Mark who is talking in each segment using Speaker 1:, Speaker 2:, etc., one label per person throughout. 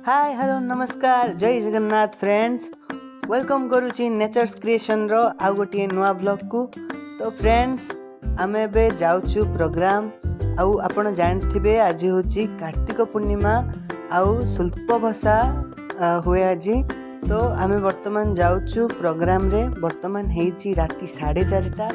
Speaker 1: Hi hello नमस्कार जय Jagannath friends welcome करुची नेचर्स क्रिएशन रो आउ गोटे नुआ ब्लॉग को। तो फ्रेंड्स आमे बे जाउछु प्रोग्राम आउ आपण जानथिबे आज होची कार्तिक पूर्णिमा आउ सुल्प भाषा हुए आज। तो आमे वर्तमान जाउछु प्रोग्राम रे। वर्तमान हेची राति 4:30।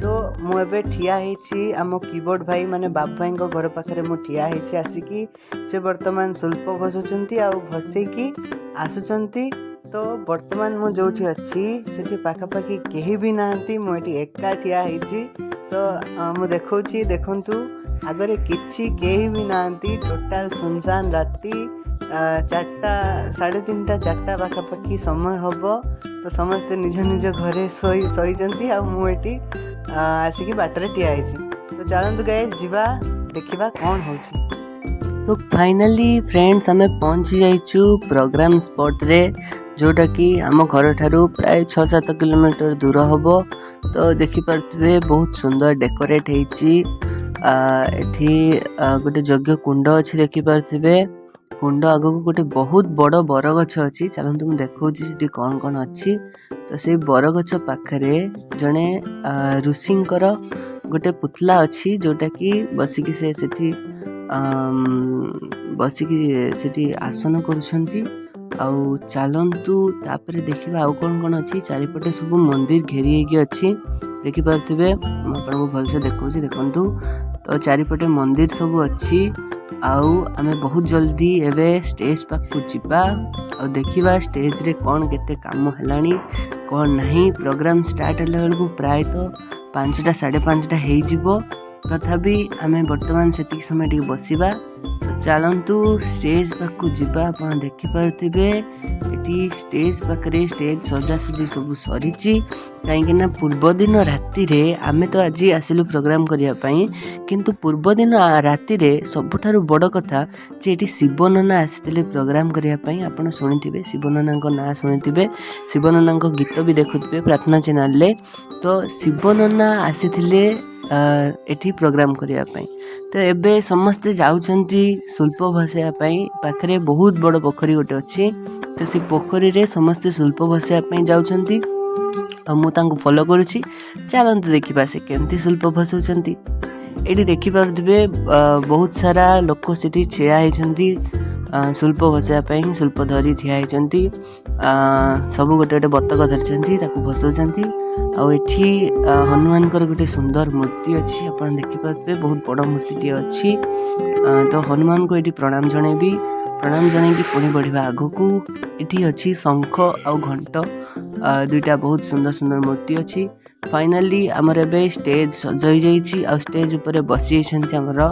Speaker 1: तो मु एबे ठिया हेची आम कीबोर्ड भाई माने बाबू भाई घर पाखरे मु ठिया हेची आसिकी से वर्तमान सुल्प भसुचंती आउ भसेकी आसुचंती। तो वर्तमान मु जोठी अछि सेठी पाखापाखि केही भी नांती मु एठी एका ठिया हेची। तो मु देखौची देखंतु आगरे किछि केही भी नांती टोटल सुनसान राति 4टा 3:30 4टा पाखापाखि समय हम। तो समस्ते निज निज घरे शोइचंती आ मु एठी आसिकी बाटरे ठिया हेची। तो चलंतु गाइस जीवा देखिबा कोन होची। तो फाइनली फ्रेंड्स आमे पहुंची जाइछु प्रोग्राम स्पॉट रे जोटा कि आम घर ठारू प्राय 6-7 किलोमीटर दूर होबो। तो देखि पारथबे बहुत सुंदर डेकोरेट हेची। एठी गोटे यज्ञ कुंड अछि देखि पारथबे। कुंड आगो गोटे बहुत बड़ बरगछ अछि। चलंतु मु देखौची सेठी कोन कोन अछि। तो से बरगछ पाखरे जणे ऋषिंकर गोटे पुतला अछि जोटा कि बसिकी से सेठी बसिकी सेठी आसन करुछंती। आउ चलंतु तापरे देखिबा आउ कोन कोन अछि। चारिपटे सब मंदिर घेरी हेकी अछि देखि पारथिबे। म आपनको भलसे देखौची देखंतु। तो चारिपटे मंदिर सब अछि। आउ आमे बहुत जल्दी एबे स्टेज पाक को जिबा आउ देखिबा स्टेज रे कोन केते काम हेलानी कोन नहीं। प्रोग्राम स्टार्ट होला बेलको प्राय तो 5टा 5:30 हेई जिवो। तथापि आमे वर्तमान सेतिक समय टिक बसिबा। तो चलंतु स्टेज पाक को जिबा। आपण देखि पारथिबे एटी स्टेज पाकरे स्टेज सजा सजी सब सरीची। काहेकि ना पूर्व दिन राति रे आमे तो आज आसिलु प्रोग्राम करिया पई, किंतु पूर्व दिन राति रे सबठारु बड़ कथा जे एटी शिवनना आसिथिले प्रोग्राम करिया पई। आपण सुनिथिबे शिवनना को ना सुनिथिबे, शिवनना को गीत भी देखुथिबे प्रार्थना चैनल ले। तो शिवनना आसिथिले एठी प्रोग्राम करिया पई। तो एबे समस्ते जाउछंती सुल्प भसेया पई। पाखरे बहुत बड़ पोखरी गोटे अछि। तो से पोखरी रे समस्ते सुल्प भसेया पई जाउछंती आ मु तांको फॉलो करूची। चलंतु देखिबा से केमती सुल्प भसुछंती। एठी देखि पारथिबे बहुत सारा लोक सेठी छिया हेछंती सुल्प भसेया पई। सुल्प धरी ठिया हेछंती। सब गोटे गोटे बतक धरछंती ताकू भसुछंती। आ एठी हनुमान कर गोटे सुंदर मूर्ति अछि। आपण देखि पारथिबे बहुत बड़ मूर्ति अछि। तो हनुमान को एठी प्रणाम जणेबी। प्रणाम जणे की पुणी बढ़िबा आगो को। एठी अछि शंख आ घंट दुईटा बहुत सुंदर सुंदर मूर्ति अछि। फाइनली हमर एबे स्टेज सजई जाईची आ स्टेज ऊपर बसी छंती हमर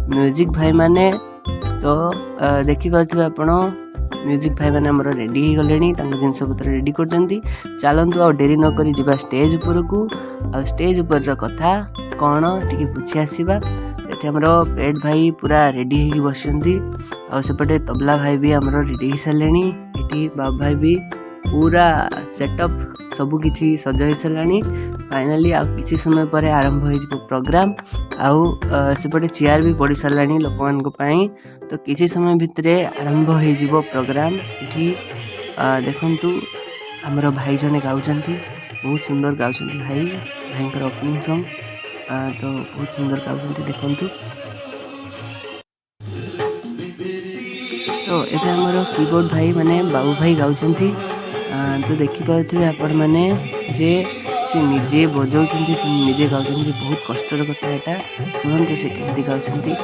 Speaker 1: म्यूजिक भाई माने। तो देखि पारथिबे आपण म्यूजिक भाई माने हमर रेडी हो गलेनी तांग जिंस पत्र रेडी करजंती। चलंतु आ देरी न करी जिबा स्टेज ऊपर को। आ स्टेज ऊपर र कथा कोन टिके पूछी आसीबा। एठी हमर पेट भाई पूरा रेडी हेकी बसंती। आ सेपटे तबला भाई भी हमर रेडी हिसलेनी। एठी बाबा भाई भी पूरा सेटअप सब किछि सजाई सलानी। फाइनली आ किछि समय परे आरंभ होई जिवो प्रोग्राम। आउ सेपटे चेयर भी पड़ी सलानी लोकमान को पई। तो किछि समय भितरे आरंभ होई जिवो प्रोग्राम। एठी देखंतु हमर भाई जने गाउचंती बहुत सुंदर गाउचंती भाई भाईकर ओपनिंग सॉन्ग। तो बहुत सुंदर गाउचंती देखंतु। तो एबे हमर कीबोर्ड भाई माने बाबू भाई गाउचंती। तो देखि पाउथिबे आपण माने जे से निजे बजाउचंती निजे गाउचंती। बहुत कष्टर कथा एटा सुनंते से केमती गाउचंती।